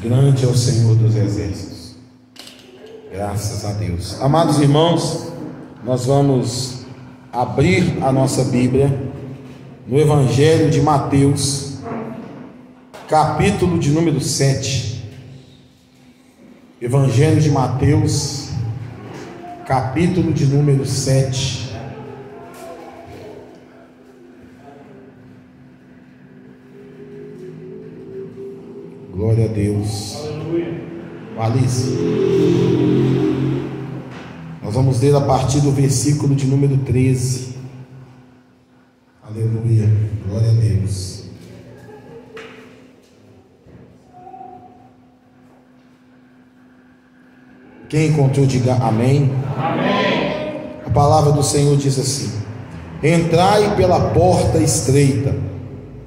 Grande é o Senhor dos Exércitos. Graças a Deus. Amados irmãos, nós vamos abrir a nossa Bíblia no Evangelho de Mateus, capítulo de número 7. Evangelho de Mateus, capítulo de número 7. Glória a Deus. Aleluia. Alice, nós vamos ler a partir do versículo de número 13. Aleluia. Glória a Deus. Quem encontrou, diga amém. Amém. A palavra do Senhor diz assim: entrai pela porta estreita,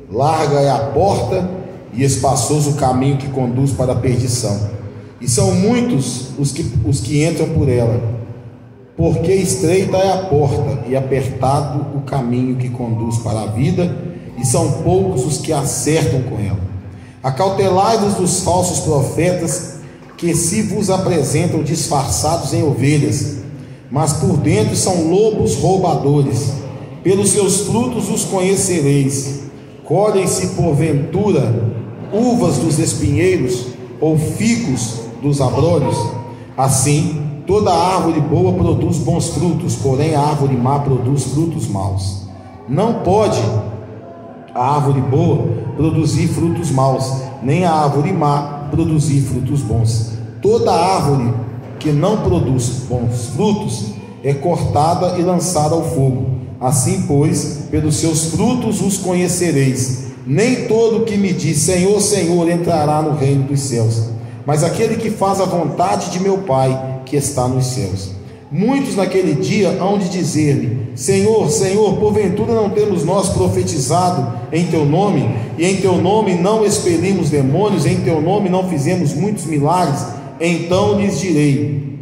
larga é a porta e espaçoso o caminho que conduz para a perdição, e são muitos os que entram por ela, porque estreita é a porta e apertado o caminho que conduz para a vida, e são poucos os que acertam com ela. Acautelai-vos dos falsos profetas, que se vos apresentam disfarçados em ovelhas, mas por dentro são lobos roubadores. Pelos seus frutos os conhecereis. Colhem-se porventura uvas dos espinheiros, ou figos dos abrolhos? Assim, toda árvore boa produz bons frutos, porém a árvore má produz frutos maus. Não pode a árvore boa produzir frutos maus, nem a árvore má produzir frutos bons. Toda árvore que não produz bons frutos é cortada e lançada ao fogo. Assim, pois, pelos seus frutos os conhecereis. Nem todo que me diz Senhor, Senhor entrará no reino dos céus, mas aquele que faz a vontade de meu Pai que está nos céus. Muitos naquele dia hão de dizer-me: Senhor, Senhor, porventura não temos nós profetizado em teu nome, e em teu nome não expelimos demônios, em teu nome não fizemos muitos milagres? Então lhes direi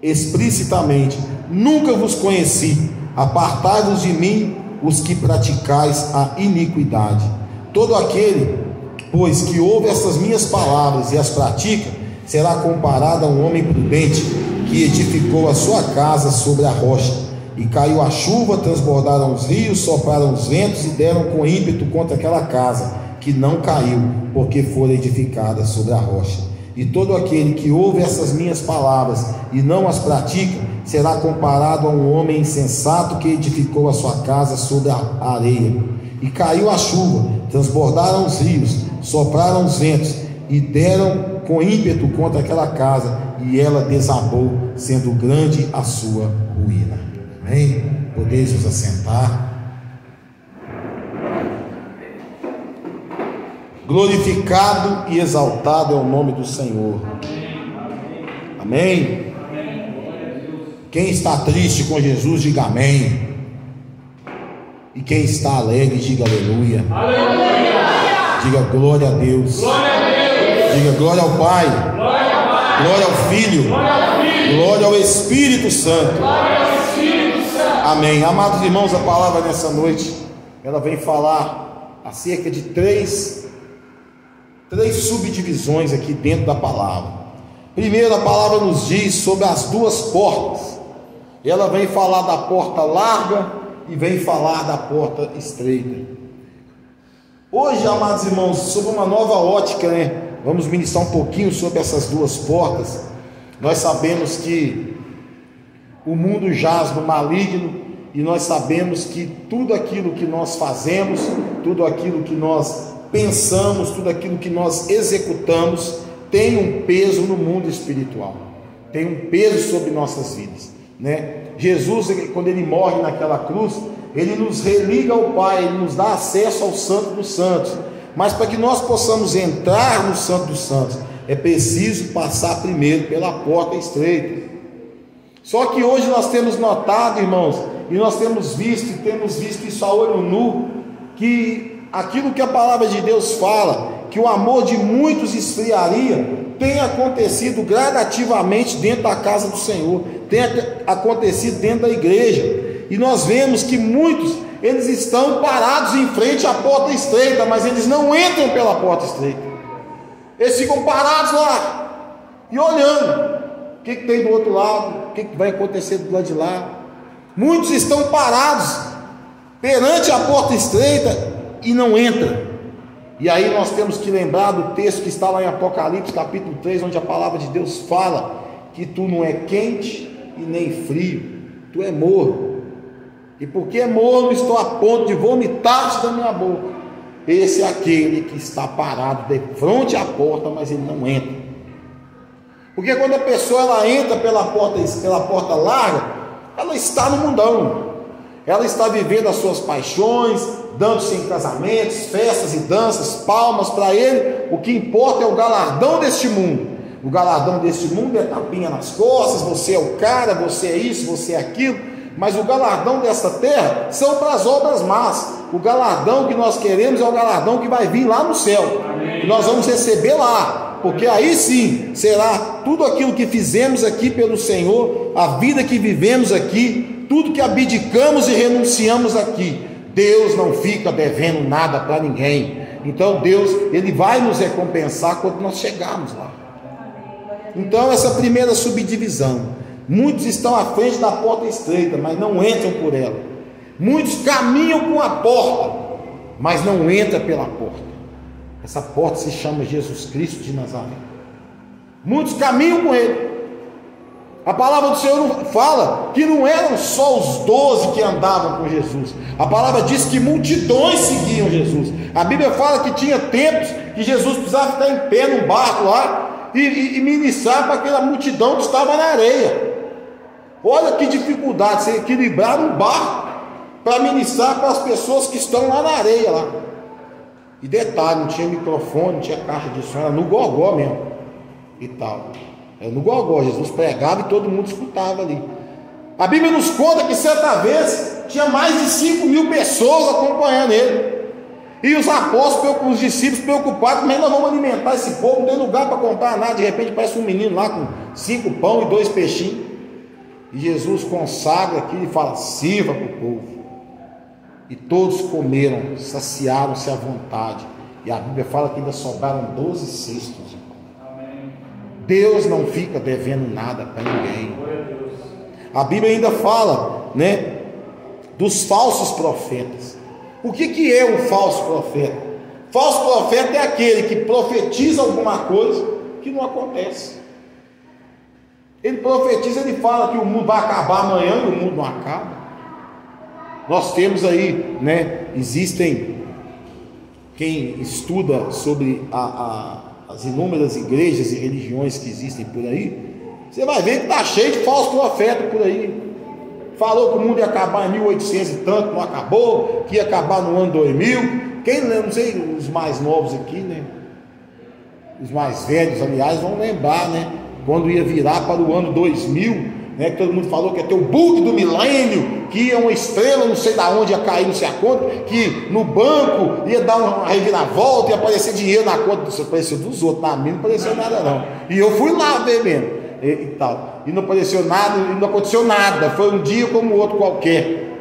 explicitamente: nunca vos conheci, apartai-vos de mim, os que praticais a iniquidade. Todo aquele, pois, que ouve estas minhas palavras e as pratica, será comparado a um homem prudente que edificou a sua casa sobre a rocha. E caiu a chuva, transbordaram os rios, sopraram os ventos e deram com ímpeto contra aquela casa, que não caiu, porque fora edificada sobre a rocha. E todo aquele que ouve essas minhas palavras e não as pratica, será comparado a um homem insensato que edificou a sua casa sobre a areia. E caiu a chuva, transbordaram os rios, sopraram os ventos e deram com ímpeto contra aquela casa, e ela desabou, sendo grande a sua ruína. Amém? Podeis vos assentar. Glorificado e exaltado é o nome do Senhor. Amém? Quem está triste com Jesus, diga amém. E quem está alegre, diga aleluia. Aleluia. Diga glória a Deus. Glória a Deus. Diga glória ao Pai. Glória ao Pai. Glória ao Filho. Glória ao Filho. Glória ao Espírito Santo. Glória ao Espírito Santo. Amém. Amados irmãos, a palavra nessa noite, ela vem falar acerca de três subdivisões aqui dentro da palavra. Primeiro, a palavra nos diz sobre as duas portas. Ela vem falar da porta larga e vem falar da porta estreita. Hoje, amados irmãos, sob uma nova ótica, vamos ministrar um pouquinho sobre essas duas portas. Nós sabemos que o mundo jaz no maligno, e nós sabemos que tudo aquilo que nós fazemos, tudo aquilo que nós pensamos, tudo aquilo que nós executamos tem um peso no mundo espiritual, tem um peso sobre nossas vidas, Jesus, quando ele morre naquela cruz, ele nos religa ao Pai, ele nos dá acesso ao Santo dos Santos, mas para que nós possamos entrar no Santo dos Santos, é preciso passar primeiro pela porta estreita. Só que hoje nós temos notado, irmãos, e nós temos visto isso a olho nu, que aquilo que a palavra de Deus fala, que o amor de muitos esfriaria, tem acontecido gradativamente dentro da casa do Senhor, tem acontecido dentro da igreja, e nós vemos que muitos, eles estão parados em frente à porta estreita, mas eles não entram pela porta estreita. Eles ficam parados lá e olhando o que tem do outro lado, o que vai acontecer do lado de lá. Muitos estão parados perante a porta estreita e não entram. E aí nós temos que lembrar do texto que está lá em Apocalipse capítulo 3, onde a palavra de Deus fala que tu não é quente e nem frio, tu é morno, e porque é morno estou a ponto de vomitar-te da minha boca. Esse é aquele que está parado de frente à porta, mas ele não entra. Porque quando a pessoa ela entra pela porta larga, ela está no mundão, ela está vivendo as suas paixões, dando-se em casamentos, festas e danças, palmas para ele. O que importa é o galardão deste mundo. O galardão deste mundo é tapinha nas costas, você é o cara, você é isso, você é aquilo. Mas o galardão desta terra são para as obras más. O galardão que nós queremos é o galardão que vai vir lá no céu, que nós vamos receber lá, porque aí sim será tudo aquilo que fizemos aqui pelo Senhor, a vida que vivemos aqui, tudo que abdicamos e renunciamos aqui. Deus não fica devendo nada para ninguém. Então Deus, Ele vai nos recompensar quando nós chegarmos lá. Então essa primeira subdivisão, muitos estão à frente da porta estreita, mas não entram por ela. Muitos caminham com a porta, mas não entram pela porta. Essa porta se chama Jesus Cristo de Nazaré. Muitos caminham com Ele. A palavra do Senhor fala que não eram só os 12 que andavam com Jesus. A palavra diz que multidões seguiam Jesus. A Bíblia fala que tinha tempos que Jesus precisava ficar em pé num barco lá e ministrar para aquela multidão que estava na areia. Olha que dificuldade, você equilibrar um barco para ministrar para as pessoas que estão lá na areia lá. E detalhe, não tinha microfone, não tinha caixa de som, era no gogó mesmo e tal. Era no gogó, Jesus pregava e todo mundo escutava ali. A Bíblia nos conta que certa vez tinha mais de 5.000 pessoas acompanhando ele. E os apóstolos, os discípulos preocupados, como é que nós vamos alimentar esse povo? Não tem lugar para comprar nada. De repente parece um menino lá com 5 pão e 2 peixinhos. E Jesus consagra aqui e fala: sirva para o povo. E todos comeram, saciaram-se à vontade. E a Bíblia fala que ainda sobraram 12 cestos. Deus não fica devendo nada para ninguém. A Bíblia ainda fala, né, dos falsos profetas. O que é um falso profeta? Falso profeta é aquele que profetiza alguma coisa que não acontece. Ele profetiza, ele fala que o mundo vai acabar amanhã e o mundo não acaba. Nós temos aí, né, existem, quem estuda sobre as inúmeras igrejas e religiões que existem por aí, você vai ver que está cheio de falsos profetas por aí. Falou que o mundo ia acabar em 1800 e tanto, não acabou, que ia acabar no ano 2000. Quem lembra, não sei, os mais novos aqui, né? Os mais velhos, aliás, vão lembrar, né? Quando ia virar para o ano 2000, né? Que todo mundo falou que ia ter o bug do milênio, que ia uma estrela, não sei de onde ia cair, não sei a conta, que no banco ia dar uma reviravolta, ia aparecer dinheiro na conta. Isso apareceu dos outros, na minha não apareceu nada não. E eu fui lá ver mesmo. E tal, e não apareceu nada, e não aconteceu nada, foi um dia como o outro qualquer,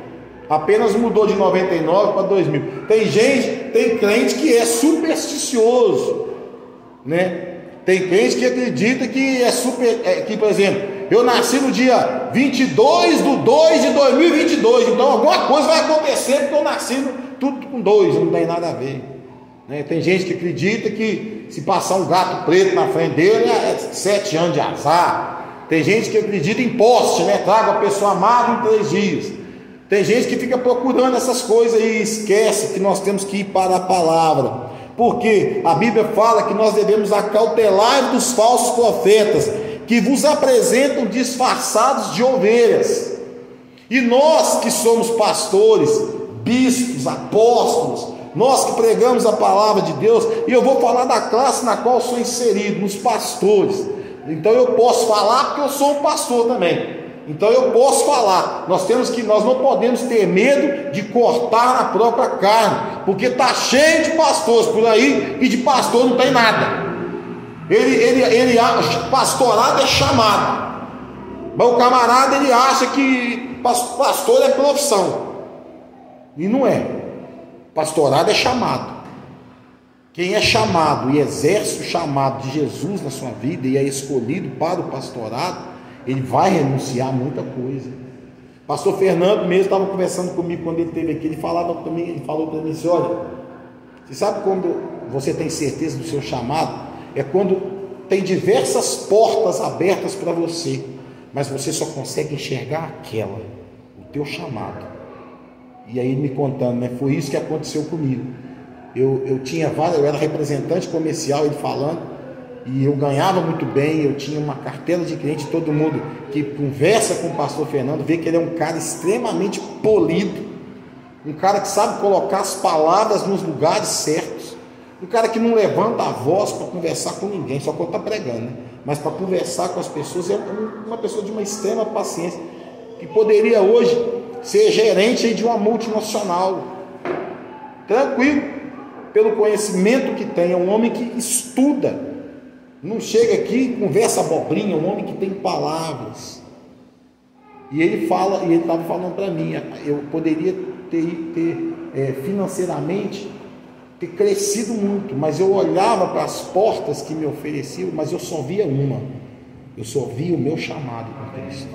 apenas mudou de 99 para 2000. Tem gente, tem crente que é supersticioso, né? Tem crente que acredita que é que, por exemplo, eu nasci no dia 22/2/2022, então alguma coisa vai acontecer porque eu nasci tudo com 2, não tem nada a ver, né? Tem gente que acredita que se passar um gato preto na frente dele é 7 anos de azar. Tem gente que acredita em poste, né? Traga a pessoa amada em 3 dias. Tem gente que fica procurando essas coisas e esquece que nós temos que ir para a palavra, porque a Bíblia fala que nós devemos acautelar dos falsos profetas que vos apresentam disfarçados de ovelhas. E nós que somos pastores, bispos, apóstolos, nós que pregamos a palavra de Deus, e eu vou falar da classe na qual eu sou inserido, nos pastores. Então eu posso falar porque eu sou um pastor também. Então eu posso falar. Nós não podemos ter medo de cortar na própria carne, porque está cheio de pastores por aí e de pastor não tem nada. Ele acha que pastorado é chamado, mas o camarada ele acha que pastor é profissão, e não é. Pastorado é chamado. Quem é chamado e exerce o chamado de Jesus na sua vida e é escolhido para o pastorado, ele vai renunciar a muita coisa. Pastor Fernando mesmo estava conversando comigo quando ele esteve aqui, ele falou para mim assim: olha, você sabe quando você tem certeza do seu chamado? É quando tem diversas portas abertas para você, mas você só consegue enxergar aquela, o teu chamado. E aí ele me contando, né? Foi isso que aconteceu comigo. Eu era representante comercial, ele falando, e eu ganhava muito bem, eu tinha uma carteira de cliente. Todo mundo que conversa com o pastor Fernando vê que ele é um cara extremamente polido, um cara que sabe colocar as palavras nos lugares certos, um cara que não levanta a voz para conversar com ninguém, só quando está pregando, né? Mas para conversar com as pessoas, é uma pessoa de uma extrema paciência, que poderia hoje ser gerente de uma multinacional, tranquilo, pelo conhecimento que tem. É um homem que estuda, não chega aqui e conversa abobrinha, é um homem que tem palavras. E ele estava falando para mim, eu poderia ter financeiramente ter crescido muito, mas eu olhava para as portas que me ofereciam, mas eu só via uma, eu só via o meu chamado com Cristo.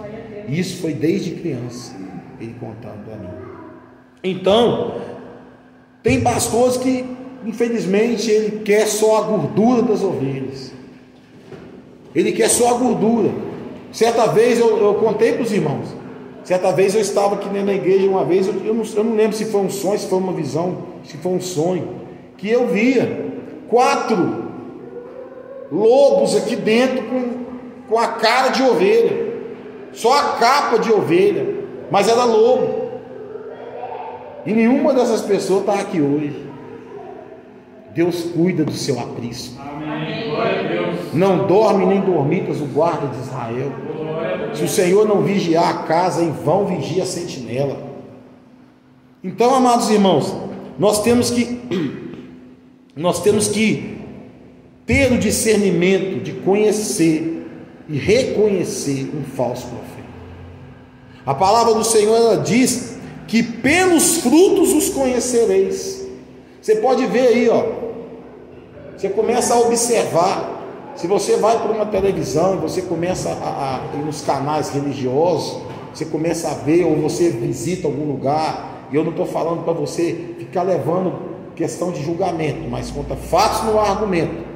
E isso foi desde criança, ele contando para mim. Então, tem pastores que, infelizmente, ele quer só a gordura das ovelhas, ele quer só a gordura. Certa vez eu contei para os irmãos, certa vez eu estava aqui dentro da igreja, uma vez, eu não lembro se foi um sonho, se foi uma visão, se foi um sonho, que eu via 4 lobos aqui dentro com a cara de ovelha, só a capa de ovelha, mas era lobo. E nenhuma dessas pessoas está aqui hoje. Deus cuida do seu aprisco. Amém. Glória a Deus. Não dorme nem dormitas o guarda de Israel. Se o Senhor não vigiar a casa, em vão vigia a sentinela. Então, amados irmãos, nós temos que ter o discernimento de conhecer e reconhecer um falso profeta. A palavra do Senhor, ela diz que pelos frutos os conhecereis. Você pode ver aí, ó, você começa a observar. Se você vai para uma televisão e você começa a ir nos canais religiosos, você começa a ver, ou você visita algum lugar, e eu não estou falando para você ficar levando questão de julgamento, mas conta fatos no argumento.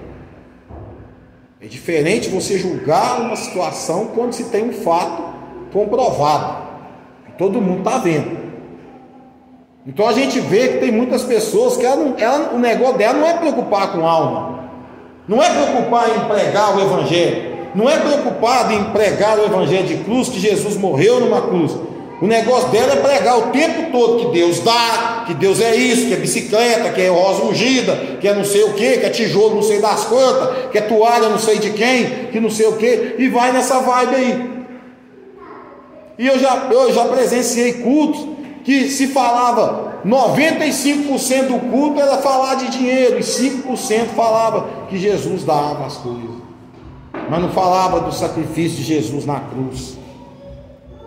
É diferente você julgar uma situação quando se tem um fato comprovado, que todo mundo está vendo. Então a gente vê que tem muitas pessoas que o negócio dela não é preocupar com alma, não é preocupar em pregar o evangelho, não é preocupado em pregar o evangelho de cruz, que Jesus morreu numa cruz. O negócio dela é pregar o tempo todo que Deus dá, que Deus é isso, que é bicicleta, que é rosa ungida, que é não sei o que, que é tijolo não sei das quantas, que é toalha não sei de quem, que não sei o que, e vai nessa vibe aí. E eu já presenciei cultos que se falava 95% do culto era falar de dinheiro, e 5% falava que Jesus dava as coisas, mas não falava do sacrifício de Jesus na cruz.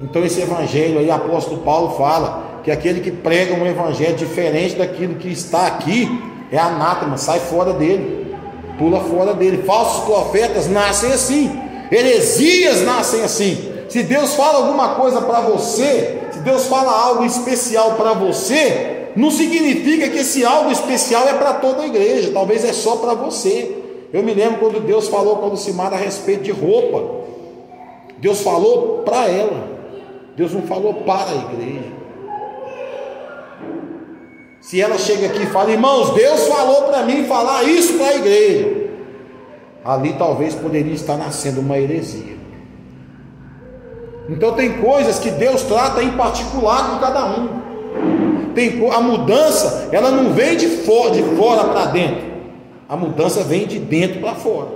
Então esse evangelho aí, o apóstolo Paulo fala que aquele que prega um evangelho diferente daquilo que está aqui é anátema, sai fora dele, pula fora dele. Falsos profetas nascem assim, heresias nascem assim. Se Deus fala alguma coisa para você, se Deus fala algo especial para você, não significa que esse algo especial é para toda a igreja, talvez é só para você. Eu me lembro quando Deus falou com a Lucimara a respeito de roupa, Deus falou para ela, Deus não falou para a igreja. Se ela chega aqui e fala, irmãos, Deus falou para mim falar isso para a igreja, ali talvez poderia estar nascendo uma heresia. Então tem coisas que Deus trata em particular com cada um. A mudança, ela não vem de fora para dentro, a mudança vem de dentro para fora.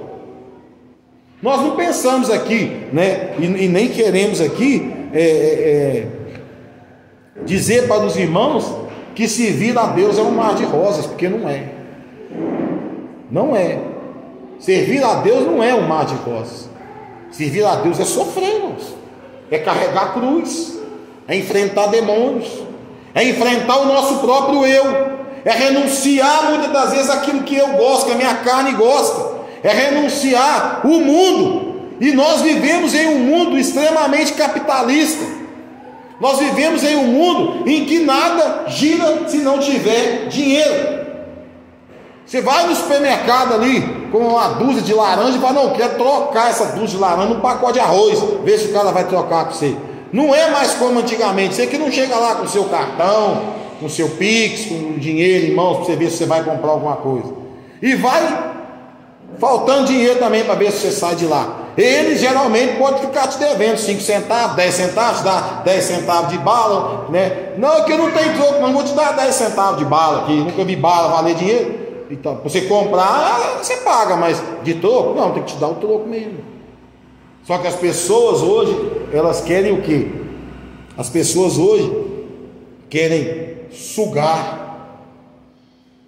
Nós não pensamos aqui, né, e nem queremos aqui dizer para os irmãos que servir a Deus é um mar de rosas, porque não é. Não é. Servir a Deus não é um mar de rosas. Servir a Deus é sofrer, irmãos. É carregar a cruz, é enfrentar demônios, é enfrentar o nosso próprio eu, é renunciar muitas das vezes aquilo que eu gosto, que a minha carne gosta, é renunciar o mundo. E nós vivemos em um mundo extremamente capitalista. Nós vivemos em um mundo em que nada gira se não tiver dinheiro. Você vai no supermercado ali com uma dúzia de laranja e fala: não, quero trocar essa dúzia de laranja num pacote de arroz, vê se o cara vai trocar com você. Não é mais como antigamente. Você que não chega lá com o seu cartão, com o seu Pix, com o dinheiro em mãos para você ver se você vai comprar alguma coisa, e vai faltando dinheiro também para ver se você sai de lá. Ele geralmente pode ficar te devendo 5 centavos, 10 centavos, dá 10 centavos de bala, né? Não, que eu não tenho troco, não vou te dar 10 centavos de bala aqui, nunca vi bala valer dinheiro. Então, para você comprar, você paga, mas de troco, não, tem que te dar o troco mesmo. Só que as pessoas hoje, elas querem o quê? As pessoas hoje querem sugar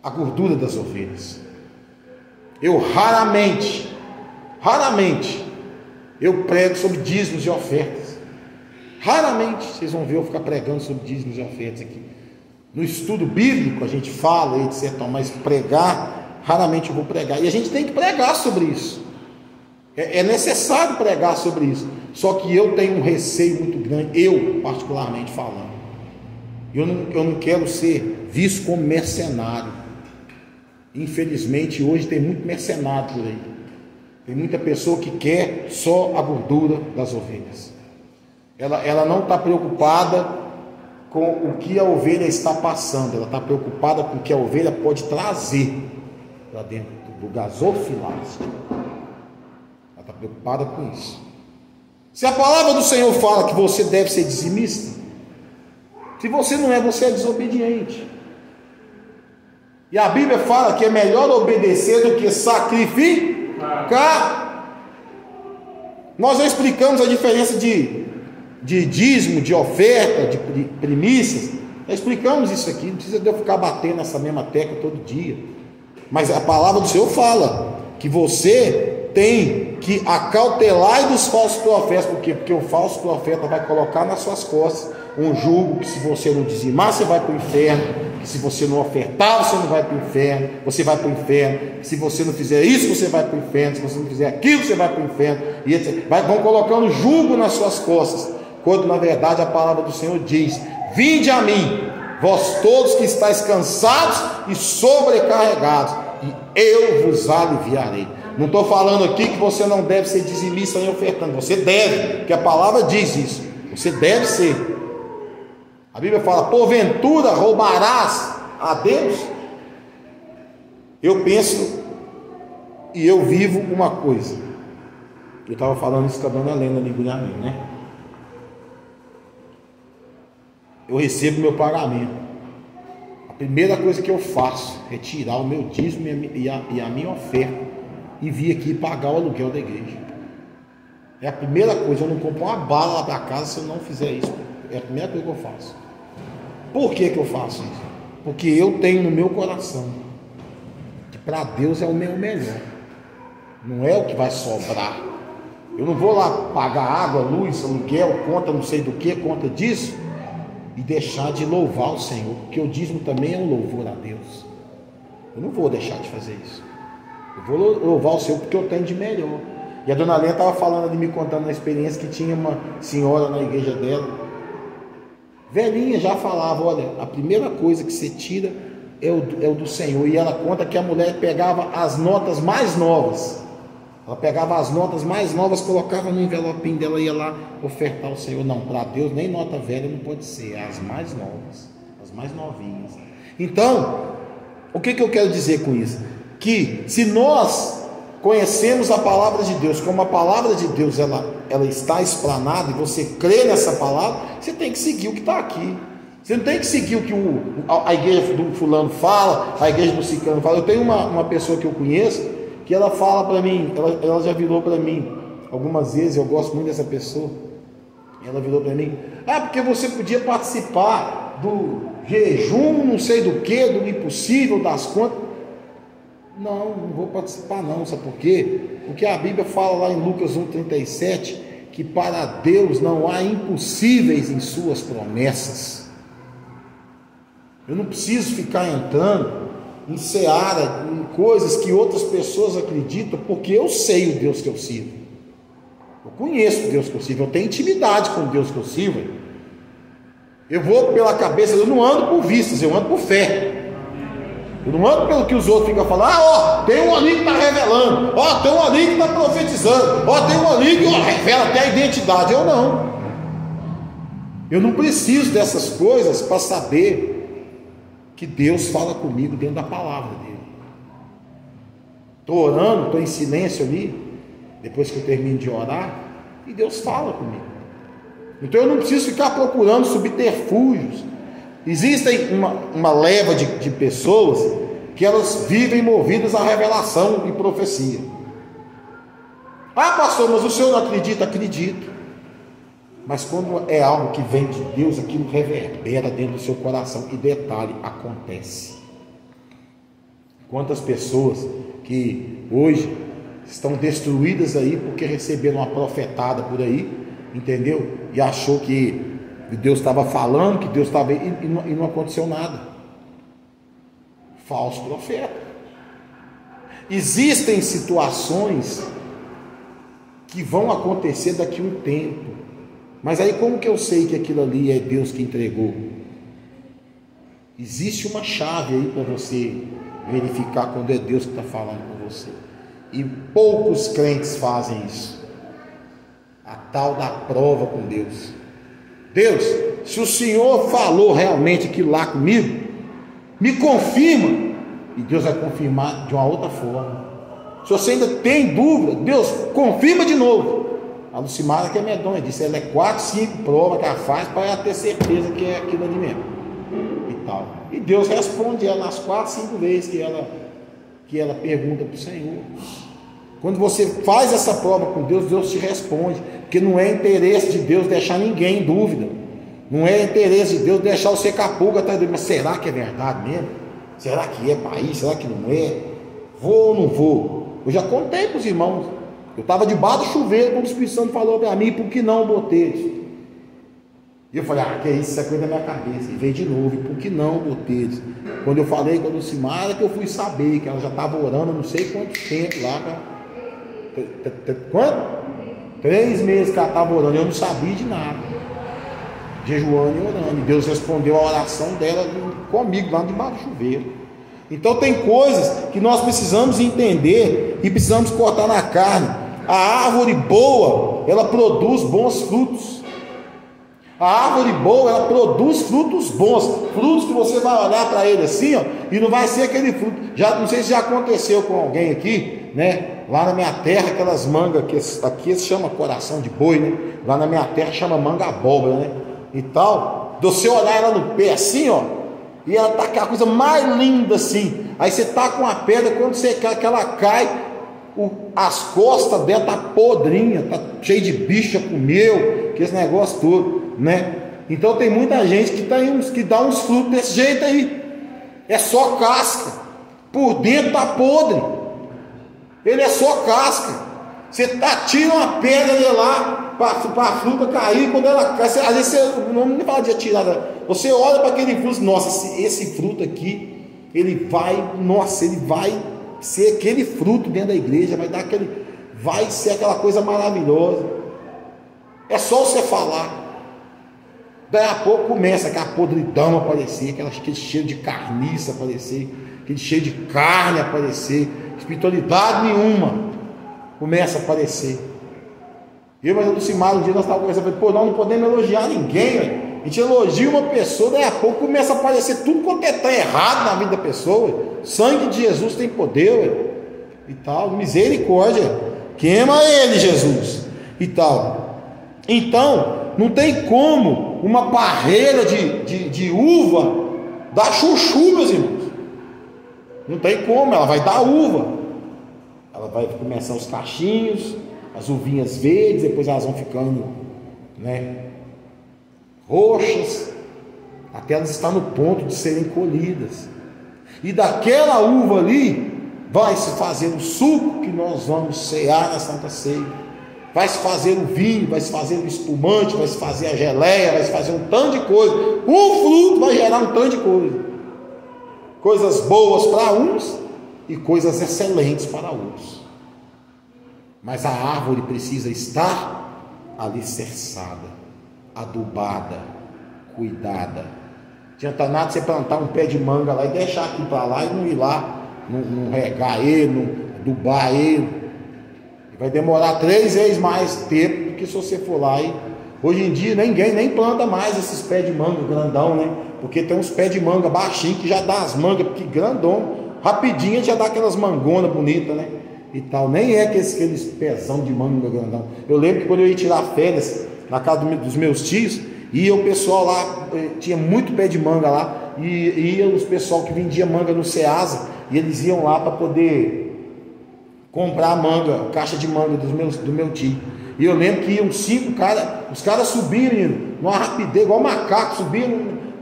a gordura das ovelhas. Eu raramente eu prego sobre dízimos e ofertas. Raramente vocês vão ver eu ficar pregando sobre dízimos e ofertas aqui. No estudo bíblico a gente fala, etc., mas pregar, raramente eu vou pregar. E a gente tem que pregar sobre isso. É necessário pregar sobre isso. Só que eu tenho um receio muito grande, eu particularmente falando. Eu não quero ser visto como mercenário. Infelizmente hoje tem muito mercenário por aí. Tem muita pessoa que quer só a gordura das ovelhas. Ela não está preocupada com o que a ovelha está passando. Ela está preocupada com o que a ovelha pode trazer para dentro do gasofilácio. Ela está preocupada com isso. Se a palavra do Senhor fala que você deve ser dizimista, se você não é, você é desobediente. E a Bíblia fala que é melhor obedecer do que sacrificar. Nós já explicamos a diferença de dízimo, de oferta, de primícias. Já explicamos isso aqui. Não precisa de eu ficar batendo nessa mesma tecla todo dia. Mas a palavra do Senhor fala que você tem que acautelar dos falsos profetas. Por quê? Porque o falso profeta vai colocar nas suas costas um jugo que, se você não dizimar, você vai para o inferno. Que se você não ofertar, você não vai para o inferno. Você vai para o inferno. Que se você não fizer isso, você vai para o inferno. Se você não fizer aquilo, você vai para o inferno. E vão colocando jugo nas suas costas. Quando na verdade a palavra do Senhor diz: vinde a mim, vós todos que estáis cansados e sobrecarregados, e eu vos aliviarei. Não estou falando aqui que você não deve ser dizimista nem ofertando. Você deve, porque a palavra diz isso. Você deve ser. A Bíblia fala: porventura roubarás a Deus? Eu penso e eu vivo uma coisa. Eu estava falando isso com a dona Helena ali, né? Eu recebo meu pagamento. A primeira coisa que eu faço é tirar o meu dízimo e a minha oferta e vir aqui pagar o aluguel da igreja. É a primeira coisa. Eu não compro uma bala lá para casa se eu não fizer isso. É a primeira coisa que eu faço. Por que eu faço isso? Porque eu tenho no meu coração que para Deus é o meu melhor. Não é o que vai sobrar. Eu não vou lá pagar água, luz, aluguel, conta não sei do que, conta disso, e deixar de louvar o Senhor, porque o dízimo também é um louvor a Deus. Eu não vou deixar de fazer isso. Eu vou louvar o Senhor porque eu tenho de melhor. E a dona Helena estava falando ali, me contando uma experiência que tinha uma senhora na igreja dela, velhinha, já falava: olha, a primeira coisa que você tira é o do Senhor. E ela conta que a mulher pegava as notas mais novas. Ela pegava as notas mais novas, colocava no envelopinho dela e ia lá ofertar ao Senhor. Não, para Deus nem nota velha não pode ser, é as mais novas, as mais novinhas. Então, o que eu quero dizer com isso? Que se nós conhecemos a palavra de Deus, como a palavra de Deus ela está explanada, e você crê nessa palavra, você tem que seguir o que está aqui. Você não tem que seguir o que a igreja do fulano fala, a igreja do ciclano fala. Eu tenho uma pessoa que eu conheço, que ela fala para mim, ela já virou para mim algumas vezes, eu gosto muito dessa pessoa. Ela virou para mim: porque você podia participar do jejum, não sei do que, do impossível, das contas. Não vou participar não, sabe por quê? Porque a Bíblia fala lá em Lucas 1,37 que para Deus não há impossíveis em suas promessas. Eu não preciso ficar entrando em seara, em coisas que outras pessoas acreditam, porque eu sei o Deus que eu sirvo. Eu conheço o Deus que eu sirvo, eu tenho intimidade com o Deus que eu sirvo. Eu vou pela cabeça, eu não ando por vistas, eu ando por fé. Eu não ando pelo que os outros ficam falando. Tem um ali que está revelando, tem um ali que está profetizando, tem um ali que revela até a identidade. Eu não preciso dessas coisas para saber que Deus fala comigo dentro da palavra dele. Estou orando, estou em silêncio ali, depois que eu termino de orar, e Deus fala comigo. Então eu não preciso ficar procurando subterfúgios. Existem uma leva de pessoas que elas vivem movidas à revelação e profecia. Pastor, mas o senhor não acredita? Acredito. Mas quando é algo que vem de Deus, aquilo reverbera dentro do seu coração. E detalhe, acontece. Quantas pessoas que hoje estão destruídas aí porque receberam uma profetada por aí, entendeu? E achou que Deus estava falando, que Deus estava... E não aconteceu nada. Falso profeta. Existem situações que vão acontecer daqui a um tempo. Mas aí como que eu sei que aquilo ali é Deus que entregou? Existe uma chave aí para você verificar quando é Deus que está falando com você. E poucos crentes fazem isso. A tal da prova com Deus. Deus, se o Senhor falou realmente aquilo lá comigo, me confirma. E Deus vai confirmar de uma outra forma. Se você ainda tem dúvida, Deus confirma de novo. A Lucimara que é medonha, disse, ela é 4, 5 provas que ela faz para ela ter certeza que é aquilo ali mesmo. E tal. E Deus responde ela nas 4, 5 vezes que ela pergunta para o Senhor. Quando você faz essa prova com Deus, Deus te responde. Porque não é interesse de Deus deixar ninguém em dúvida. Não é interesse de Deus deixar você capuga atrás dele. Mas será que é verdade mesmo? Será que é para isso? Será que não é? Vou ou não vou? Eu já contei para os irmãos. Eu estava debaixo do chuveiro quando o Espírito Santo falou para mim, por que não boteis? E eu falei, que é isso é coisa da minha cabeça. E veio de novo, por que não boteis? Quando eu falei com a Lucimara, que eu fui saber que ela já estava orando não sei quanto tempo lá. Quanto? 3 meses que ela estava orando, eu não sabia de nada. Jejuando e orando. E Deus respondeu a oração dela comigo lá debaixo do chuveiro. Então tem coisas que nós precisamos entender e precisamos cortar na carne. A árvore boa, ela produz bons frutos. A árvore boa, ela produz frutos bons. Frutos que você vai olhar para ele assim, e não vai ser aquele fruto. Já, não sei se já aconteceu com alguém aqui, né? Lá na minha terra, aquelas mangas, que aqui se chama coração de boi, né? Lá na minha terra chama manga abóbora, né? E tal. De você olhar ela no pé assim, e ela tá aquela coisa mais linda assim. Aí você tá com a pedra, quando você cai, que ela cai, as costas dela tá podrinha, tá cheio de bicho, comeu, que esse negócio todo, né? Então tem muita gente que dá uns frutos desse jeito aí. É só casca. Por dentro tá podre. Ele é só casca. Você tira uma pedra de lá para a fruta cair. Quando ela cai, às vezes você não fala de atirar. Você olha para aquele fruto, nossa, esse fruto aqui, ele vai ser aquele fruto dentro da igreja, vai ser aquela coisa maravilhosa. É só você falar. Daí a pouco começa aquela podridão aparecer, aquele cheiro de carniça aparecer, aquele cheiro de carne aparecer, espiritualidade nenhuma começa a aparecer. Eu, mas eu Lucimara, um dia nós estávamos conversando, nós não podemos elogiar ninguém, véio. A gente elogia uma pessoa, daí a pouco começa a aparecer tudo quanto está errado na vida da pessoa, véio. O sangue de Jesus tem poder, véio. E tal, misericórdia, queima ele, Jesus, e tal. Então, não tem como uma barreira de uva dar chuchu, meus irmãos. Não tem como, ela vai dar uva. Ela vai começar os cachinhos, as uvinhas verdes, depois elas vão ficando, né, roxas, até elas estão no ponto de serem colhidas. E daquela uva ali vai se fazer o suco que nós vamos cear na Santa Ceia. Vai se fazer o vinho, vai se fazer o espumante, vai se fazer a geleia, vai se fazer um tanto de coisa. O fruto vai gerar um tanto de coisa. coisas boas para uns e coisas excelentes para outros. Mas a árvore precisa estar alicerçada, adubada, cuidada. Não adianta nada você plantar um pé de manga lá e deixar aqui para lá e não ir lá, não regar ele, não adubar ele. Vai demorar 3 vezes mais tempo do que se você for lá. E hoje em dia ninguém nem planta mais esses pés de manga grandão, né? Porque tem uns pés de manga baixinho que já dá as mangas, porque grandão, rapidinho já dá aquelas mangonas bonitas, né? E tal, nem é aqueles pezão de manga grandão. Eu lembro que quando eu ia tirar férias na casa dos meus tios, ia o pessoal lá, tinha muito pé de manga lá, e ia os pessoal que vendia manga no Ceasa, e eles iam lá para poder comprar manga, caixa de manga do meu tio. E eu lembro que iam 5 caras, os caras subiram numa rapidez, igual macaco, subiam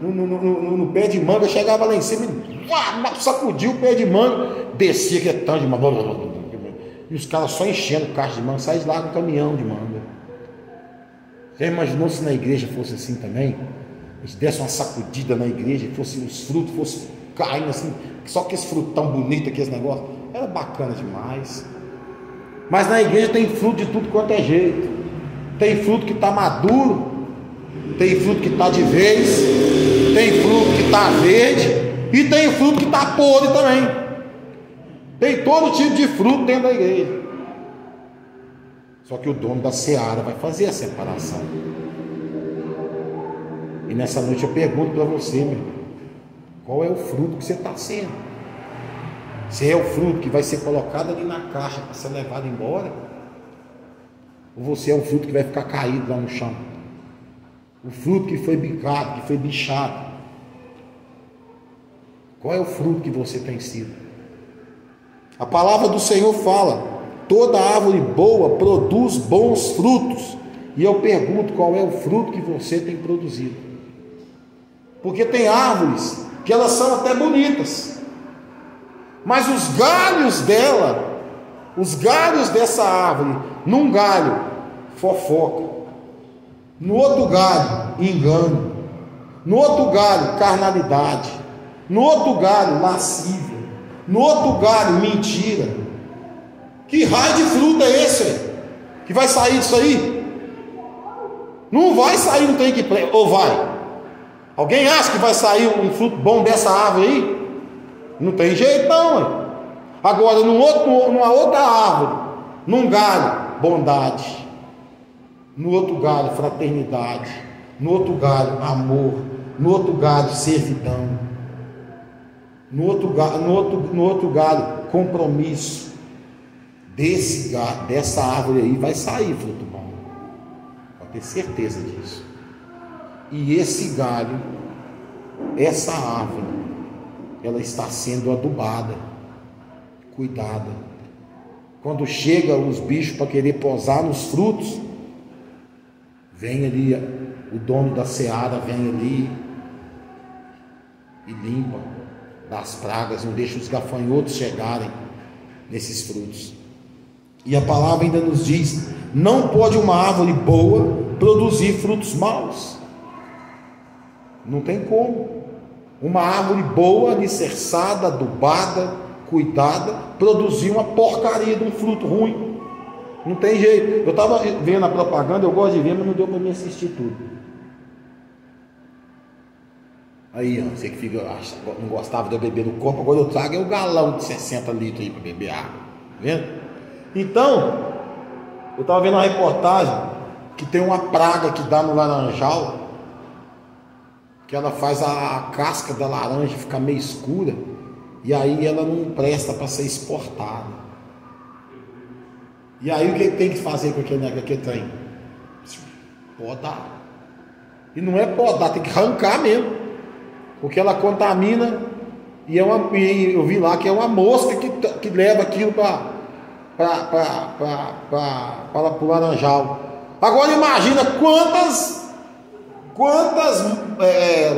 no pé de manga, chegava lá em cima, sacudiu o pé de manga, descia aquele tanto de manga, e os caras só enchendo caixa de manga, saem de lá com um caminhão de manga. Já imaginou se na igreja fosse assim também? A gente desse uma sacudida na igreja, os frutos fossem caindo assim, só que esse frutão bonito, aqueles negócios, era bacana demais. Mas na igreja tem fruto de tudo quanto é jeito. Tem fruto que está maduro, tem fruto que está de vez, tem fruto que está verde, e tem fruto que está podre também. Tem todo tipo de fruto dentro da igreja. Só que o dono da seara vai fazer a separação. E nessa noite eu pergunto para você, meu irmão, qual é o fruto que você está sendo? Se é o fruto que vai ser colocado ali na caixa para ser levado embora, ou você é um fruto que vai ficar caído lá no chão? O fruto que foi bicado, que foi bichado. Qual é o fruto que você tem sido? A palavra do Senhor fala: toda árvore boa produz bons frutos. E eu pergunto, qual é o fruto que você tem produzido? Porque tem árvores que elas são até bonitas, mas os galhos dela, os galhos dessa árvore, num galho, fofoca, no outro galho, engano, no outro galho, carnalidade, no outro galho, lascívia, no outro galho, mentira. Que raio de fruto é esse que vai sair disso aí? Não vai sair um trem que presta, ou vai? Alguém acha que vai sair um fruto bom dessa árvore aí? Não tem jeito não. Agora numa outra árvore, num galho, bondade, no outro galho, fraternidade, no outro galho, amor, no outro galho, servidão, no outro galho, compromisso. Dessa árvore aí vai sair fruto bom, pode ter certeza disso. E esse galho, essa árvore, ela está sendo adubada, cuidada. Quando chega os bichos para querer posar nos frutos, vem ali o dono da seara, vem ali e limpa das pragas, não deixa os gafanhotos chegarem nesses frutos. E a palavra ainda nos diz: não pode uma árvore boa produzir frutos maus. Não tem como. Uma árvore boa, alicerçada, adubada, cuidada, produzir uma porcaria de um fruto ruim. Não tem jeito. Eu estava vendo a propaganda, eu gosto de ver, mas não deu para me assistir tudo. Aí, ó, você que fica, não gostava de eu beber no corpo, agora eu trago o galão de 60 litros aí para beber água. Tá vendo? Então, eu estava vendo uma reportagem que tem uma praga que dá no laranjal, que ela faz a casca da laranja ficar meio escura, e aí ela não presta para ser exportada. E aí o que tem que fazer com aquele trem? Podar. E não é podar, tem que arrancar mesmo, porque ela contamina. E eu vi lá que é uma mosca que leva aquilo para o laranjal. Agora imagina quantas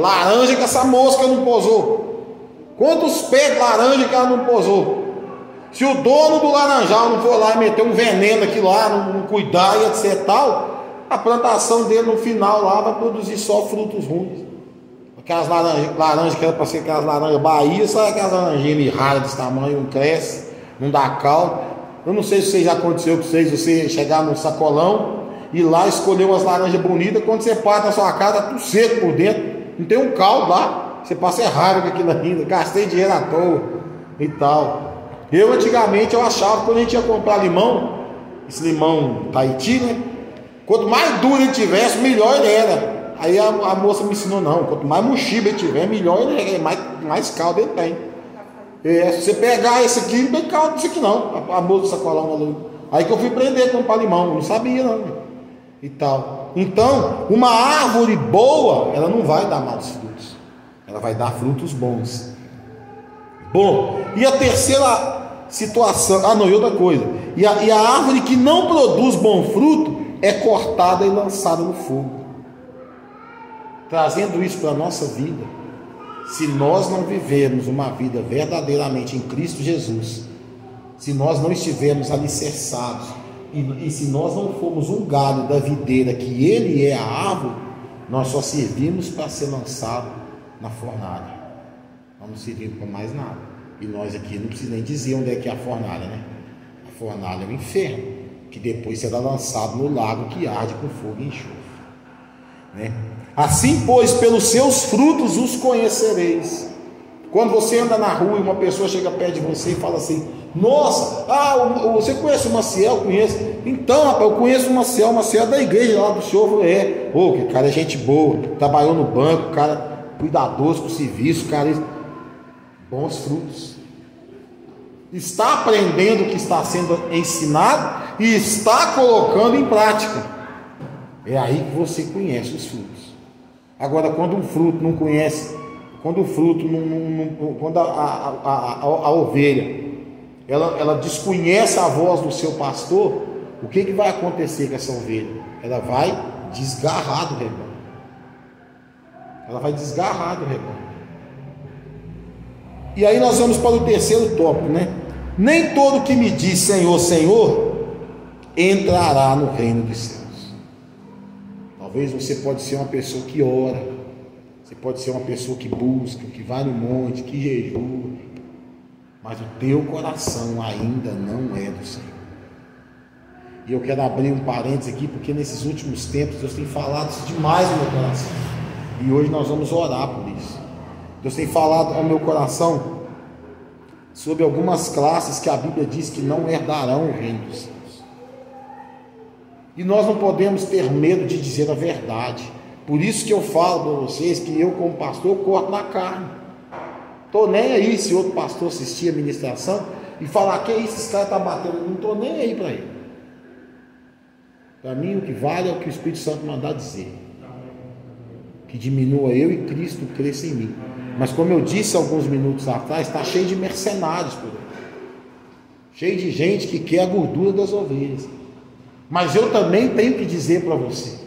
laranjas que essa mosca não posou, quantos pés de laranja que ela não posou. Se o dono do laranjal não for lá e meter um veneno aqui lá, não cuidar e etc tal, a plantação dele no final lá vai produzir só frutos ruins, Aquelas laranjas que era para ser aquelas laranjas Bahia, sabe aquelas laranjinhas mirradas desse tamanho, não cresce, não dá caldo. Eu não sei se já aconteceu com vocês, você chegar num sacolão e lá escolher umas laranjas bonitas, quando você parte na sua casa, tá tudo seco por dentro, não tem um caldo lá, você passa raiva com aquilo ainda, gastei dinheiro à toa e tal. Eu antigamente eu achava que quando a gente ia comprar limão, esse limão Tahiti, né? Quanto mais duro ele tivesse, melhor ele era. Aí a moça me ensinou, não, quanto mais mochiba ele tiver, melhor ele é, mais caldo ele tem. Se você pegar esse aqui, não tem caldo disso aqui não. A moça do sacolão falou. Aí que eu fui aprender a comprar limão, não sabia não. E tal. Então, uma árvore boa, ela não vai dar maus frutos. Ela vai dar frutos bons. Bom, e a terceira situação, e outra coisa. E a árvore que não produz bom fruto é cortada e lançada no fogo. Trazendo isso para a nossa vida, se nós não vivermos uma vida verdadeiramente em Cristo Jesus, se nós não estivermos alicerçados, e se nós não formos um galho da videira que Ele é a árvore, nós só servimos para ser lançado na fornalha. Nós não servimos para mais nada. E nós aqui não precisamos nem dizer onde é que é a fornalha, né? A fornalha é o inferno, que depois será lançado no lago que arde com fogo e enxofre, né? Assim, pois, pelos seus frutos os conhecereis. Quando você anda na rua e uma pessoa chega perto de você e fala assim: nossa, você conhece o Maciel? Conheço. Então, rapaz, eu conheço o Maciel é da igreja lá do senhor. Que cara é gente boa, trabalhou no banco, cara cuidadoso com o serviço, cara, bons frutos. Está aprendendo o que está sendo ensinado e está colocando em prática. É aí que você conhece os frutos. Agora, quando um fruto não conhece, quando o fruto quando a ovelha ela desconhece a voz do seu pastor, o que vai acontecer com essa ovelha? Ela vai desgarrar do rebanho. Ela vai desgarrar do rebanho. E aí nós vamos para o terceiro tópico, né? Nem todo que me diz Senhor, Senhor entrará no reino dos céus. Talvez você pode ser uma pessoa que ora, você pode ser uma pessoa que busca, que vai no monte, que jejua, mas o teu coração ainda não é do Senhor. E eu quero abrir um parênteses aqui, porque nesses últimos tempos Deus tem falado isso demais no meu coração, e hoje nós vamos orar por isso. Deus tem falado ao meu coração sobre algumas classes que a Bíblia diz que não herdarão o reino dos céus. E nós não podemos ter medo de dizer a verdade. Por isso que eu falo para vocês que eu, como pastor, eu corto na carne. Estou nem aí se outro pastor assistir a ministração e falar: que isso, esse cara está batendo. Não estou nem aí para ele. Para mim o que vale é o que o Espírito Santo mandar dizer. Que diminua eu e Cristo cresça em mim. Mas como eu disse alguns minutos atrás, está cheio de mercenários por aí. Cheio de gente que quer a gordura das ovelhas. Mas eu também tenho que dizer para você,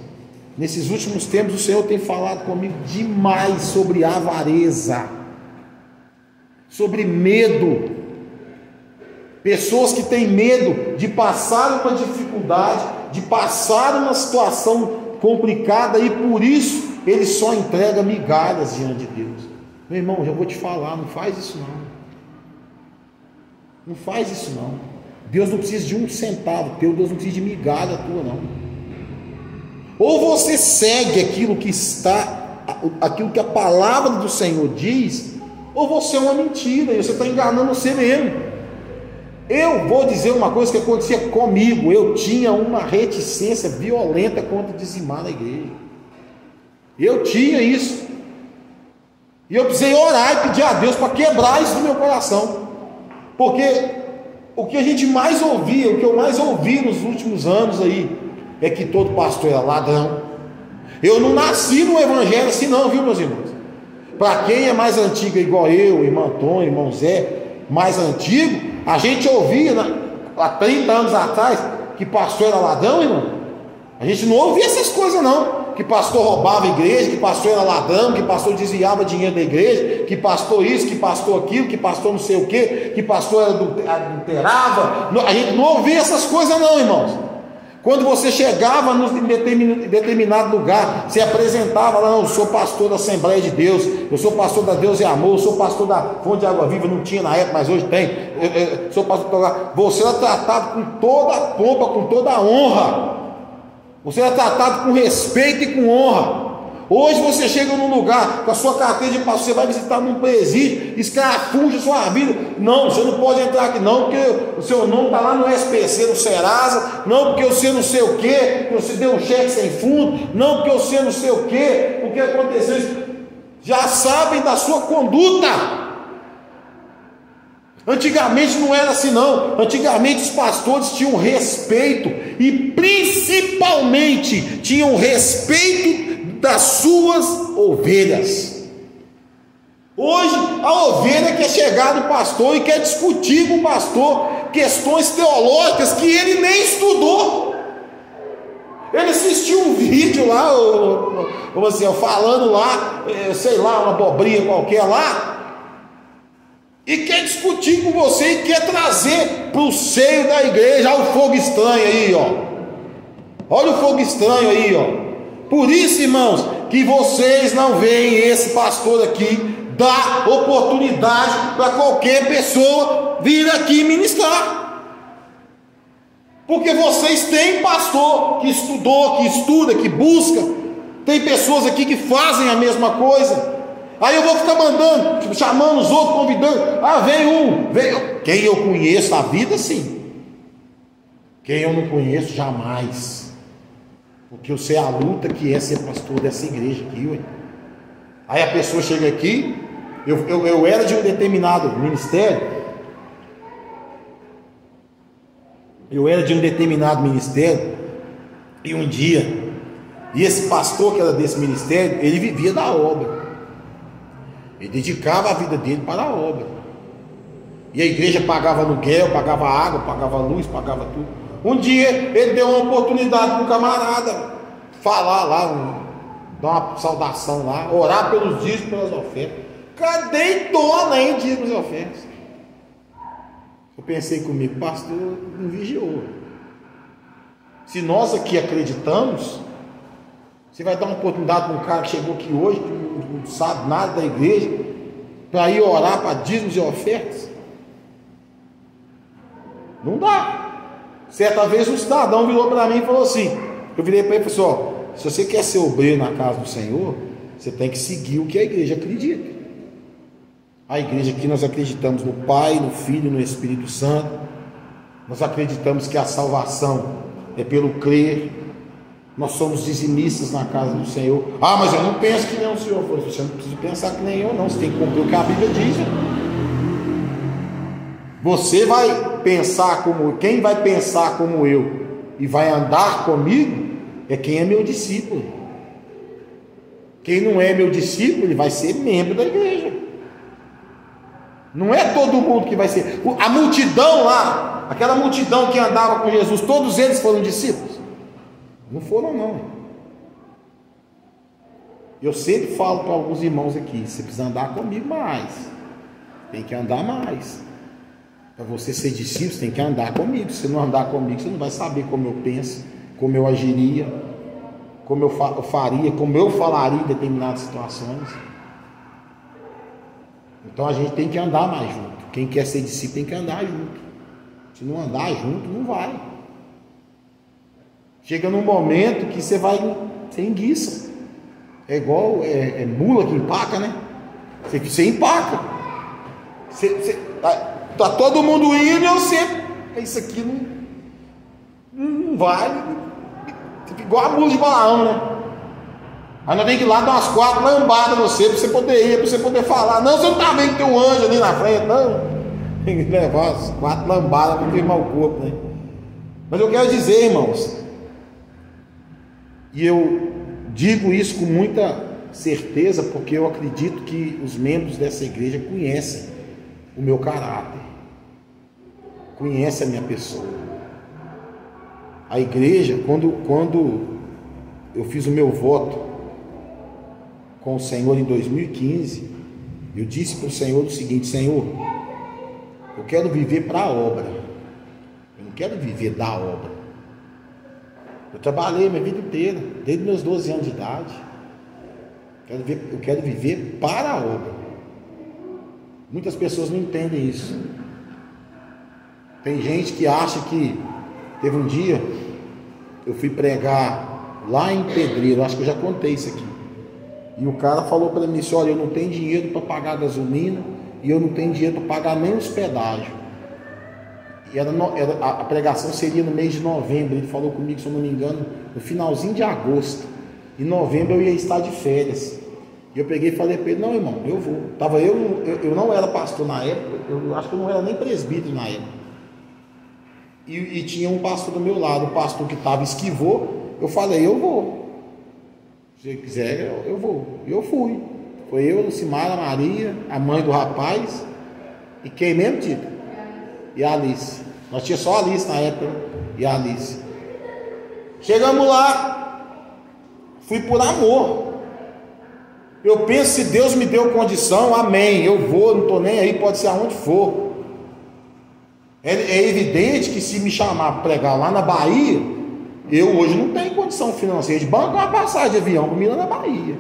nesses últimos tempos o Senhor tem falado comigo demais sobre avareza, sobre medo. Pessoas que têm medo de passar uma dificuldade, de passar uma situação complicada, e por isso ele só entrega migalhas diante de Deus. Meu irmão, já vou te falar, não faz isso não. Não faz isso não. Deus não precisa de um centavo teu, Deus não precisa de migalha tua não. Ou você segue aquilo que a palavra do Senhor diz, ou você é uma mentira, e você está enganando você mesmo. Eu vou dizer uma coisa que acontecia comigo. Eu tinha uma reticência violenta contra dizimar na igreja. Eu tinha isso. E eu precisei orar e pedir a Deus para quebrar isso do meu coração. Porque o que a gente mais ouvia, o que eu mais ouvi nos últimos anos aí, é que todo pastor era ladrão. Eu não nasci no evangelho assim não, viu, meus irmãos? Para quem é mais antigo, igual eu, irmão Antônio, irmão Zé, mais antigo, a gente ouvia há 30 anos atrás que pastor era ladrão, irmão. A gente não ouvia essas coisas não, que pastor roubava a igreja, que pastor era ladrão, que pastor desviava dinheiro da igreja, que pastor isso, que pastor aquilo, que pastor não sei o que pastor adulterava. A gente não ouvia essas coisas não, irmãos. Quando você chegava em determinado lugar, você apresentava lá: eu sou pastor da Assembleia de Deus, eu sou pastor da Deus e Amor, eu sou pastor da Fonte de Água Viva, não tinha na época, mas hoje tem, eu sou pastor do lugar. Você era tratado com toda a pompa, com toda a honra, você era tratado com respeito e com honra. Hoje você chega num lugar com a sua carteira de pastor, você vai visitar num presídio, escarafuncha a sua vida. Não, você não pode entrar aqui não, porque o seu nome está lá no SPC, no Serasa. Não, porque você não sei o que, você deu um cheque sem fundo. Não, porque você não sei o que, porque aconteceu isso. Já sabem da sua conduta. Antigamente não era assim não. Antigamente os pastores tinham respeito, e principalmente tinham respeito das suas ovelhas. Hoje a ovelha quer chegar no pastor e quer discutir com o pastor questões teológicas que ele nem estudou. Ele assistiu um vídeo lá, como assim, falando lá, sei lá, uma abobrinha qualquer lá, e quer discutir com você e quer trazer para o seio da igreja. Olha o fogo estranho aí, ó. Olha o fogo estranho aí, ó. Por isso, irmãos, que vocês não veem esse pastor aqui dar oportunidade para qualquer pessoa vir aqui ministrar. Porque vocês têm pastor que estudou, que estuda, que busca. Tem pessoas aqui que fazem a mesma coisa. Aí eu vou ficar mandando, chamando os outros, convidando. Ah, vem. Quem eu conheço na vida, sim. Quem eu não conheço, jamais. Porque eu sei a luta que é ser pastor dessa igreja aqui, ué. Aí a pessoa chega aqui, eu era de um determinado ministério, e um dia, e esse pastor que era desse ministério, ele vivia da obra, ele dedicava a vida dele para a obra, e a igreja pagava aluguel, pagava água, pagava luz, pagava tudo. Um dia ele deu uma oportunidade para um camarada falar lá, dar uma saudação lá, orar pelos dízimos, pelas ofertas. Cadê tona aí dízimos e ofertas? Eu pensei comigo: pastor não vigiou. Se nós aqui acreditamos, você vai dar uma oportunidade para um cara que chegou aqui hoje, que não sabe nada da igreja, para ir orar para dízimos e ofertas? Não dá. Certa vez um cidadão virou para mim e falou assim, eu virei para ele e falei: ó, se você quer ser obreiro na casa do Senhor, você tem que seguir o que a igreja acredita. A igreja aqui, nós acreditamos no Pai, no Filho e no Espírito Santo. Nós acreditamos que a salvação é pelo crer. Nós somos dizimistas na casa do Senhor. Ah, mas eu não penso que nem o Senhor. Você não precisa pensar que nem eu não, você tem que cumprir o que a Bíblia diz. Você vai pensar como, quem vai pensar como eu e vai andar comigo é quem é meu discípulo. Quem não é meu discípulo, ele vai ser membro da igreja. Não é todo mundo que vai ser. A multidão lá, aquela multidão que andava com Jesus, todos eles foram discípulos? Não foram não. Eu sempre falo para alguns irmãos aqui: você precisa andar comigo mais, tem que andar mais. Para você ser discípulo, você tem que andar comigo. Se não andar comigo, você não vai saber como eu penso, como eu agiria, como eu faria, como eu falaria em determinadas situações. Então a gente tem que andar mais junto. Quem quer ser discípulo tem que andar junto. Se não andar junto, não vai. Chega num momento que você vai, você enguiça. É igual mula que empaca, né? Você empaca. Tá todo mundo indo e você, isso aqui não vai. Fica igual a mula de Balaão, né? Aí nós temos que ir lá dar umas 4 lambadas você, para você poder ir, para você poder falar. Não, você não tá vendo que tem um anjo ali na frente, não. Tem que levar umas 4 lambadas para queimar o corpo, né? Mas eu quero dizer, irmãos, e eu digo isso com muita certeza, porque eu acredito que os membros dessa igreja conhecem o meu caráter, conhecem a minha pessoa. A igreja, quando eu fiz o meu voto com o Senhor em 2015, eu disse para o Senhor o seguinte: Senhor, eu quero viver para a obra, eu não quero viver da obra. Eu trabalhei minha vida inteira, desde meus 12 anos de idade. Eu quero viver para a obra. Muitas pessoas não entendem isso. Tem gente que acha que... Teve um dia, eu fui pregar lá em Pedreiro, acho que eu já contei isso aqui. E o cara falou para mim assim: olha, eu não tenho dinheiro para pagar a gasolina e eu não tenho dinheiro para pagar nem os pedágios. E a pregação seria no mês de novembro. Ele falou comigo, se eu não me engano, no finalzinho de agosto. Em novembro eu ia estar de férias. E eu peguei e falei para ele: não, irmão, eu vou. Eu não era pastor na época, eu acho que eu não era nem presbítero na época. E tinha um pastor do meu lado, o pastor que estava esquivou. Eu falei: eu vou. Se você quiser, eu vou. E eu fui. Foi eu, Lucimara, Maria, a mãe do rapaz. E quem mesmo, Tito? E a Alice. Nós tínhamos só a Alice na época. E a Alice. Chegamos lá. Fui por amor. Eu penso, se Deus me deu condição, amém. Eu vou, não estou nem aí, pode ser aonde for. É evidente que se me chamar para pregar lá na Bahia, eu hoje não tenho condição financeira de bancar uma passagem de avião para ir lá na Bahia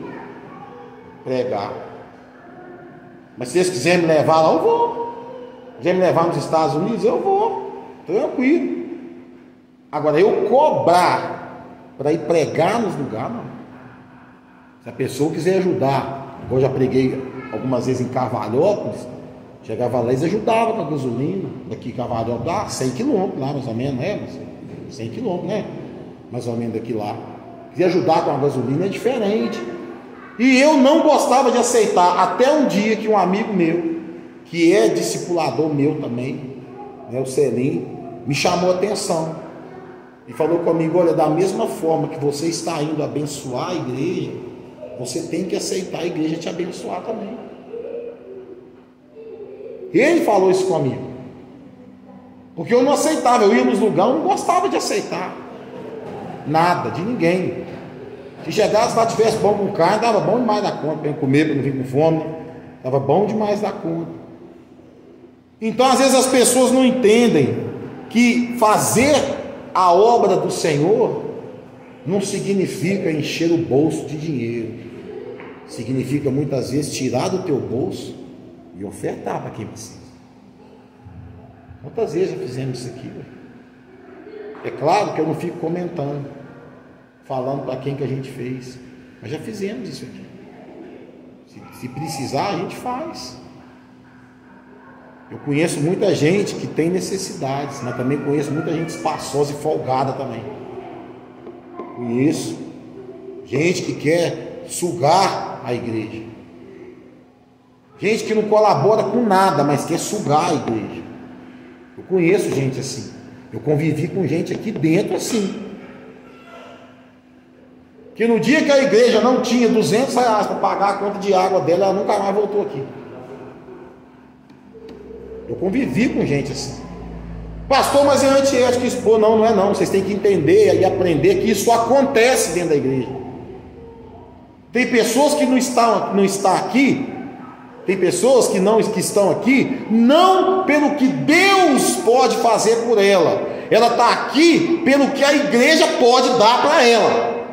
pregar. Mas se eles quiserem me levar lá, eu vou. Quiserem me levar nos Estados Unidos, eu vou. Tranquilo. Agora, eu cobrar para ir pregar nos lugares, não. Se a pessoa quiser ajudar, eu já preguei algumas vezes em Carvalhópolis, chegava lá e ajudava com a gasolina. Daqui Carvalhópolis dá 100 quilômetros lá, mais ou menos, né? 100 quilômetros, né? Mais ou menos daqui lá. Quiser ajudar com a gasolina é diferente. E eu não gostava de aceitar, até um dia que um amigo meu, que é discipulador meu também, né, o Celim, me chamou a atenção e falou comigo: olha, da mesma forma que você está indo abençoar a igreja, você tem que aceitar a igreja te abençoar também. Ele falou isso comigo, porque eu não aceitava. Eu ia nos lugares, eu não gostava de aceitar nada de ninguém. Se chegasse lá, tivesse bom com carne, dava bom demais da conta, para comer, para não vir com fome, dava bom demais da conta. Então, às vezes as pessoas não entendem que fazer a obra do Senhor não significa encher o bolso de dinheiro. Significa muitas vezes tirar do teu bolso e ofertar para quem precisa. Quantas vezes já fizemos isso aqui? É claro que eu não fico comentando, falando para quem que a gente fez, mas já fizemos isso aqui. Se precisar, a gente faz. Eu conheço muita gente que tem necessidades, mas também conheço muita gente espaçosa e folgada também. Conheço gente que quer sugar a igreja, gente que não colabora com nada, mas quer sugar a igreja. Eu conheço gente assim. Eu convivi com gente aqui dentro assim, que no dia que a igreja não tinha R$200 para pagar a conta de água dela, ela nunca mais voltou aqui. Eu convivi com gente assim. Pastor, mas é antiético expor. Não, não é não. Vocês têm que entender e aprender que isso acontece dentro da igreja. Tem pessoas que não estão aqui. Tem pessoas que estão aqui não pelo que Deus pode fazer por ela. Ela está aqui pelo que a igreja pode dar para ela.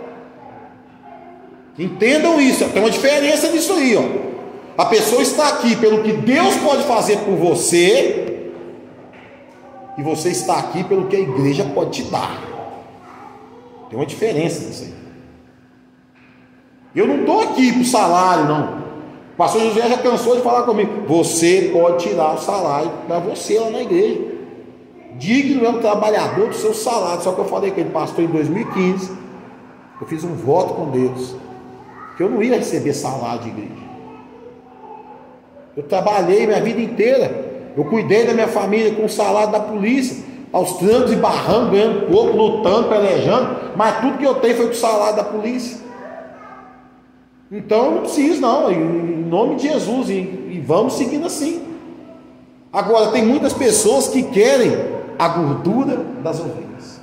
Entendam isso. Tem uma diferença nisso aí, ó. A pessoa está aqui pelo que Deus pode fazer por você, e você está aqui pelo que a igreja pode te dar. Tem uma diferença nisso aí. Eu não estou aqui para o salário, não. O pastor José já cansou de falar comigo: você pode tirar o salário para você lá na igreja. Digno é o trabalhador do seu salário. Só que eu falei com ele, pastor, em 2015, eu fiz um voto com Deus, que eu não ia receber salário de igreja. Eu trabalhei minha vida inteira, eu cuidei da minha família com o salário da polícia, aos trancos e barrancos, ganhando pouco, lutando, pelejando, mas tudo que eu tenho foi com o salário da polícia. Então eu não preciso não, em nome de Jesus, e vamos seguindo assim. Agora, tem muitas pessoas que querem a gordura das ovelhas.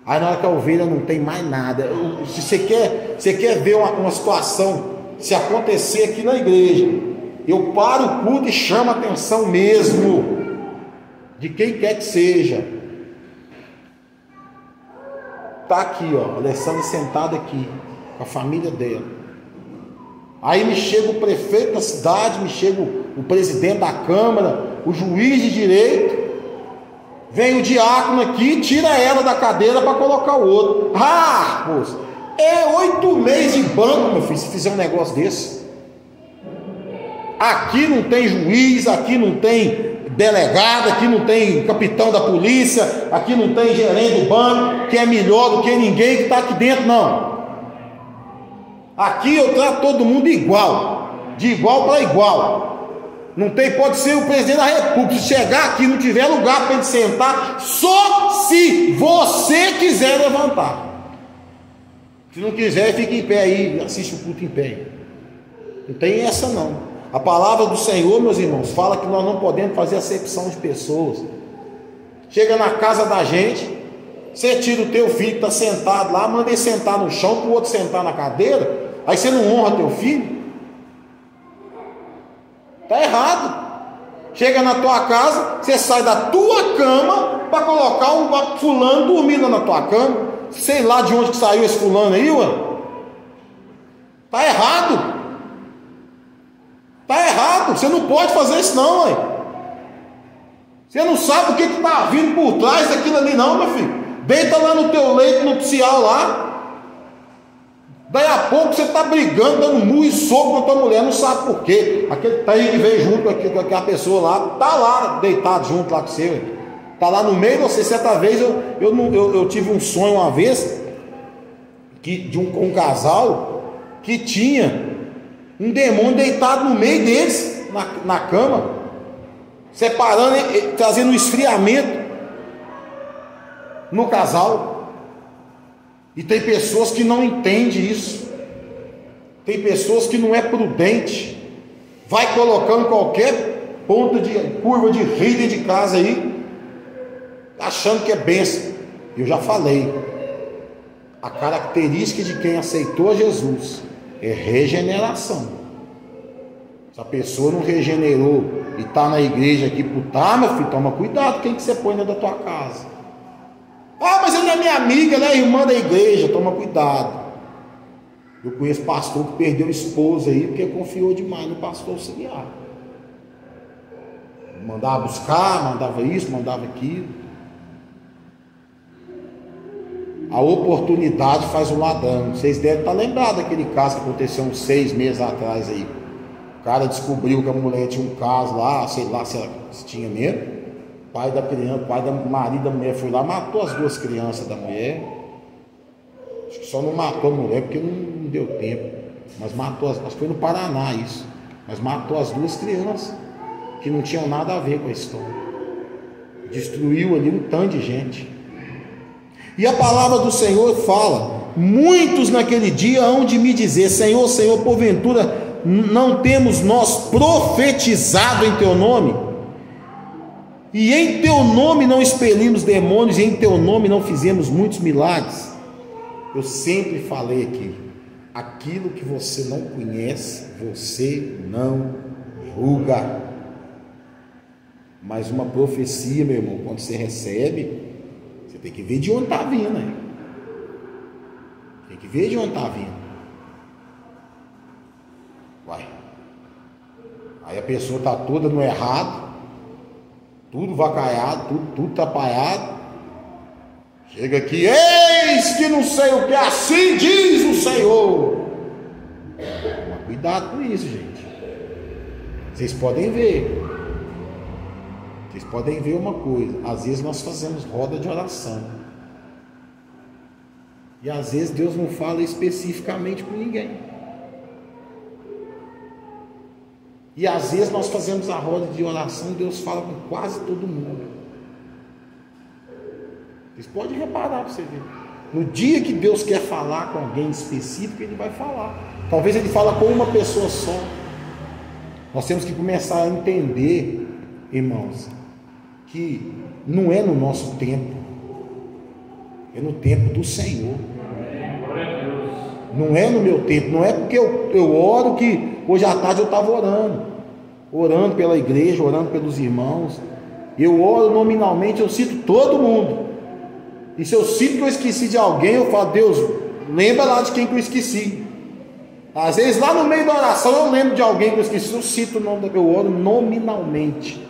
Aí na hora que a ovelha não tem mais nada, se você quer ver uma situação se acontecer aqui na igreja, eu paro o culto e chamo a atenção mesmo de quem quer que seja. Tá aqui, ó, a Alessandra sentada aqui, com a família dela. Aí me chega o prefeito da cidade, me chega o presidente da Câmara, o juiz de direito, vem o diácono aqui, tira ela da cadeira para colocar o outro. Ah, moço, é 8 meses de banco, meu filho, se fizer um negócio desse. Aqui não tem juiz, aqui não tem delegado, aqui não tem capitão da polícia, aqui não tem gerente do banco, que é melhor do que ninguém que está aqui dentro, não. Aqui eu trato todo mundo igual, de igual para igual. Não tem, pode ser o presidente da República, se chegar aqui e não tiver lugar para ele sentar, só se você quiser levantar. Se não quiser, fica em pé aí, assiste o culto em pé. Não tem essa não. A palavra do Senhor, meus irmãos, fala que nós não podemos fazer acepção de pessoas. Chega na casa da gente, você tira o teu filho que está sentado lá, manda ele sentar no chão, para o outro sentar na cadeira, aí você não honra teu filho? Está errado. Chega na tua casa, você sai da tua cama para colocar um fulano dormindo na tua cama. Sei lá de onde que saiu esse fulano aí, ué. Está errado. Está errado, você não pode fazer isso não, mãe. Você não sabe o que está vindo por trás daquilo ali não, meu filho. Deita lá no teu leito nupcial lá. Daí a pouco você está brigando, dando murro e soco com a tua mulher, não sabe por quê. Aquele trem que veio junto com aquela pessoa lá, está lá deitado junto lá com você. Está lá no meio de você. Certa vez eu tive um sonho uma vez, de um casal que tinha um demônio deitado no meio deles, na cama, separando, trazendo um esfriamento no casal. E tem pessoas que não entendem isso. Tem pessoas que não é prudente, vai colocando qualquer ponta de curva de rio dentro de casa aí, achando que é bênção. Eu já falei, a característica de quem aceitou Jesus é regeneração. Se a pessoa não regenerou e está na igreja aqui por meu filho, toma cuidado quem que você põe dentro da tua casa. Ah, mas ele é minha amiga, ela é irmã da igreja, toma cuidado. Eu conheço pastor que perdeu esposa aí porque confiou demais no pastor auxiliar. Mandava buscar, mandava isso, mandava aquilo. A oportunidade faz o ladrão. Vocês devem estar lembrados daquele caso que aconteceu uns 6 meses atrás aí. O cara descobriu que a mulher tinha um caso lá, sei lá se tinha mesmo. O pai da criança, o pai do marido da mulher foi lá, matou as 2 crianças da mulher. Acho que só não matou a mulher porque não deu tempo. Mas matou, acho que foi no Paraná isso. Mas matou as 2 crianças que não tinham nada a ver com a história. Destruiu ali um tanto de gente. E a palavra do Senhor fala: muitos naquele dia hão de me dizer: Senhor, Senhor, porventura não temos nós profetizado em teu nome? E em teu nome não expelimos demônios, e em teu nome não fizemos muitos milagres? Eu sempre falei aqui, aquilo que você não conhece, você não julga. Mas uma profecia, meu irmão, quando você recebe, você tem que ver de onde está vindo, né? Tem que ver de onde está vindo. Vai. Aí a pessoa está toda no errado, tudo vacaiado, tudo atrapalhado. Chega aqui, eis que não sei o que, assim diz o Senhor. Mas cuidado com isso, gente. Vocês podem ver. Vocês podem ver uma coisa, às vezes nós fazemos roda de oração, e às vezes Deus não fala especificamente com ninguém, e às vezes nós fazemos a roda de oração e Deus fala com quase todo mundo. Vocês podem reparar para você ver, no dia que Deus quer falar com alguém específico, Ele vai falar. Talvez Ele fala com uma pessoa só. Nós temos que começar a entender, irmãos, que não é no nosso tempo, é no tempo do Senhor. Não é no meu tempo, não é porque eu oro, que hoje à tarde eu estava orando pela igreja, orando pelos irmãos. Eu oro nominalmente, eu cito todo mundo. E se eu sinto que eu esqueci de alguém, eu falo: Deus, lembra lá de quem que eu esqueci. Às vezes lá no meio da oração eu lembro de alguém que eu esqueci, eu cito o nome, eu oro nominalmente.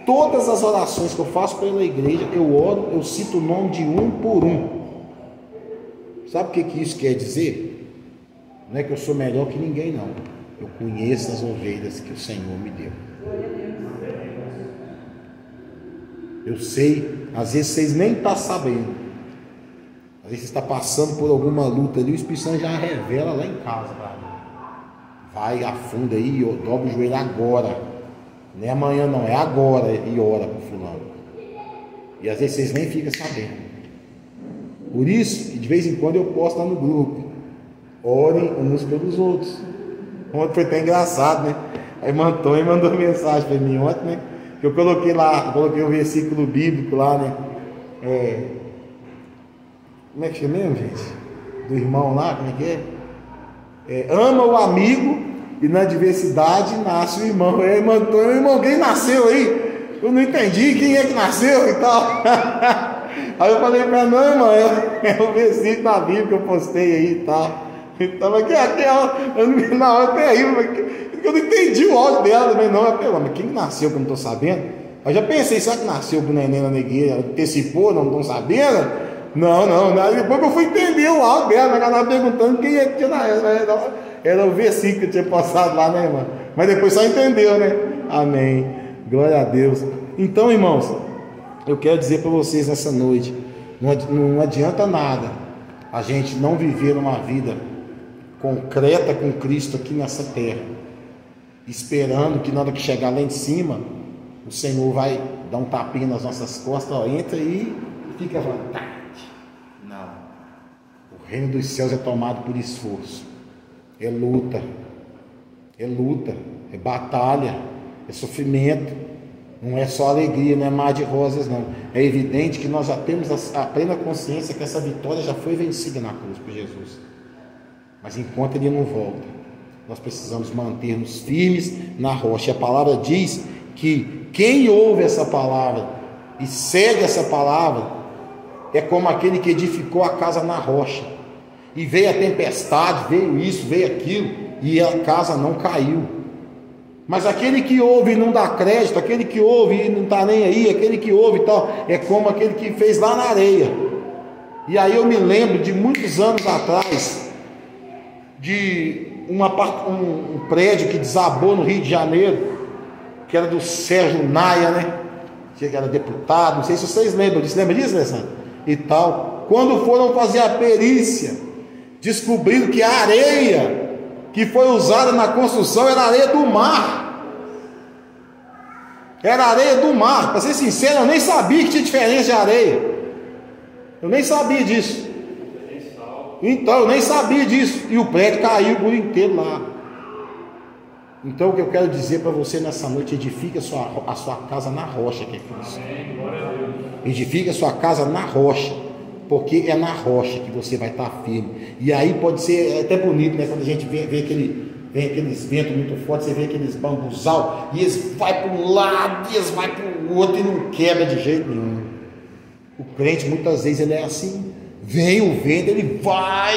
Todas as orações que eu faço pela igreja, eu oro, eu cito o nome de um por um. Sabe o que isso quer dizer? Não é que eu sou melhor que ninguém, não. Eu conheço as ovelhas que o Senhor me deu. Eu sei, às vezes vocês nem estão sabendo. Às vezes você está passando por alguma luta ali, o Espírito Santo já revela lá em casa, cara. Vai, afunda aí, dobra o joelho agora. Não é amanhã não, é agora, e ora para o fulano. E às vezes vocês nem ficam sabendo. Por isso, de vez em quando eu posto lá no grupo: orem uns pelos outros. Ontem foi até engraçado, né? Aí Antônio mandou mensagem para mim ontem, né? Que eu coloquei lá, coloquei um versículo bíblico lá, né? Como é que chama mesmo, gente? Do irmão lá, como é que é? Ama o amigo e na adversidade nasce o irmão. Aí Antônio, irmão, quem nasceu aí? Eu não entendi quem é que nasceu e tal. Aí eu falei para ela: não, irmão, é o versículo da Bíblia que eu postei aí e tal. Então, aqui, na hora até aí, eu não entendi o áudio dela também, não. Eu falei: mas quem nasceu que eu não estou sabendo? Eu já pensei: será que nasceu com o neném na igreja? Antecipou, não estão sabendo? Não. Depois que eu fui entender o áudio dela, ela estava perguntando quem é que tinha na época. Era o versículo que eu tinha passado lá, né, irmã? Mas depois só entendeu, né? Amém. Glória a Deus. Então, irmãos, eu quero dizer para vocês nessa noite: não adianta nada a gente não viver uma vida concreta com Cristo aqui nessa terra, esperando que na hora que chegar lá em cima, o Senhor vai dar um tapinha nas nossas costas: ó, entra aí e fica à vontade. Não. O reino dos céus é tomado por esforço, é luta, é batalha, é sofrimento. Não é só alegria, não é mar de rosas, não. É evidente que nós já temos a plena consciência que essa vitória já foi vencida na cruz por Jesus. Mas enquanto Ele não volta, nós precisamos manter-nos firmes na rocha. A palavra diz que quem ouve essa palavra e segue essa palavra é como aquele que edificou a casa na rocha. E veio a tempestade, veio isso, veio aquilo, e a casa não caiu. Mas aquele que ouve e não dá crédito, aquele que ouve e não está nem aí, aquele que ouve e tal, é como aquele que fez lá na areia. E aí eu me lembro de muitos anos atrás, de um prédio que desabou no Rio de Janeiro, que era do Sérgio Naia, né? Que era deputado, não sei se vocês lembram disso. Lembra disso, Alessandro? E tal. Quando foram fazer a perícia, descobriram que a areia que foi usada na construção era areia do mar. Era areia do mar. Para ser sincero, eu nem sabia que tinha diferença de areia. Eu nem sabia disso. Então, eu nem sabia disso. E o prédio caiu por inteiro lá. Então, o que eu quero dizer para você nessa noite: edifique a sua casa na rocha, que é Cristo. Edifique a sua casa na rocha, porque é na rocha que você vai estar firme. E aí pode ser até bonito, né? Quando a gente vê aqueles ventos muito fortes, você vê aqueles bambuzal, e eles vai para um lado, e eles vai para o outro, e não quebra de jeito nenhum. O crente muitas vezes ele é assim: vem o vento, ele vai,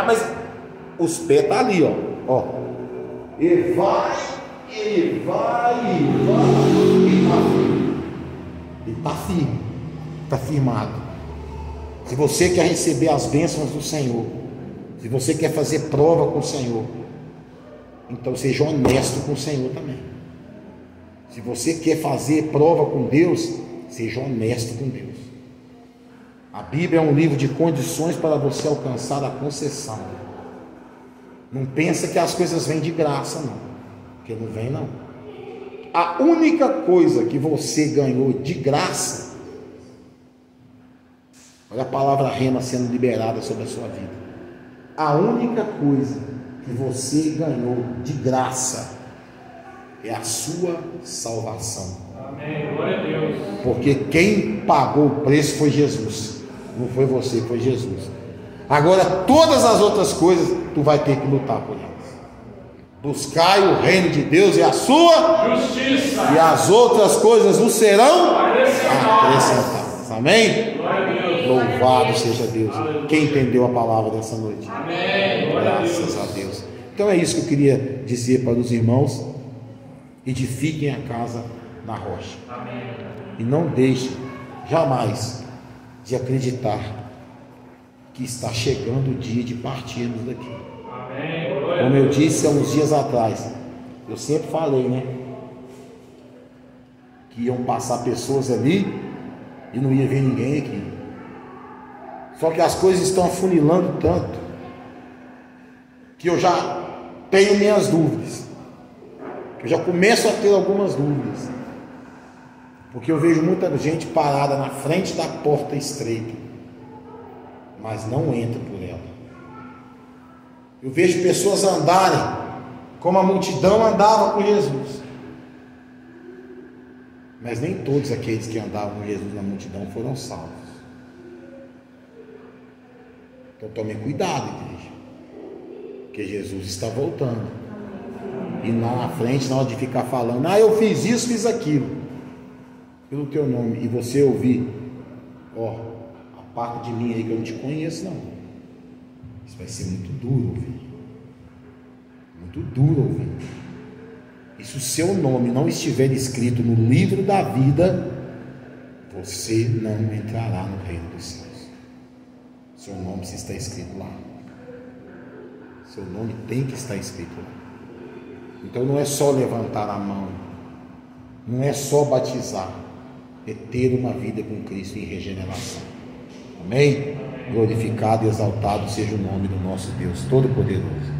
mas os pés estão ali, ó. Ele vai, ele está firme, está firmado. Se você quer receber as bênçãos do Senhor, se você quer fazer prova com o Senhor, então seja honesto com o Senhor também. Se você quer fazer prova com Deus, seja honesto com Deus. A Bíblia é um livro de condições para você alcançar a concessão. Não pensa que as coisas vêm de graça, não, porque não vem, não. A única coisa que você ganhou de graça, olha a palavra rema sendo liberada sobre a sua vida. A única coisa que você ganhou de graça é a sua salvação. Amém, glória a Deus. Porque quem pagou o preço foi Jesus, não foi você, foi Jesus. Agora todas as outras coisas tu vai ter que lutar por elas. Buscai o reino de Deus e a sua justiça, e as outras coisas não serão acrescentadas. Amém? Glória a Deus. Louvado seja Deus. Quem entendeu a palavra dessa noite? Graças a Deus. Então é isso que eu queria dizer para os irmãos. Edifiquem a casa na rocha. E não deixem jamais de acreditar que está chegando o dia de partirmos daqui. Como eu disse há uns dias atrás, eu sempre falei, né? Que iam passar pessoas ali e não ia ver ninguém aqui. Só que as coisas estão afunilando tanto que eu já tenho minhas dúvidas. Eu já começo a ter algumas dúvidas. Porque eu vejo muita gente parada na frente da porta estreita, mas não entra por ela. Eu vejo pessoas andarem como a multidão andava com Jesus. Mas nem todos aqueles que andavam com Jesus na multidão foram salvos. Então tomem cuidado, igreja, porque Jesus está voltando. E lá na frente, na hora de ficar falando, eu fiz isso, fiz aquilo, pelo teu nome, e você ouvir, a parte de mim aí que eu não te conheço, não. Isso vai ser muito duro ouvir. Muito duro ouvir. E se o seu nome não estiver escrito no livro da vida, você não entrará no reino dos céus. Seu nome precisa estar escrito lá. Seu nome tem que estar escrito lá. Então não é só levantar a mão, não é só batizar, é ter uma vida com Cristo em regeneração. Amém? Glorificado e exaltado seja o nome do nosso Deus Todo-Poderoso.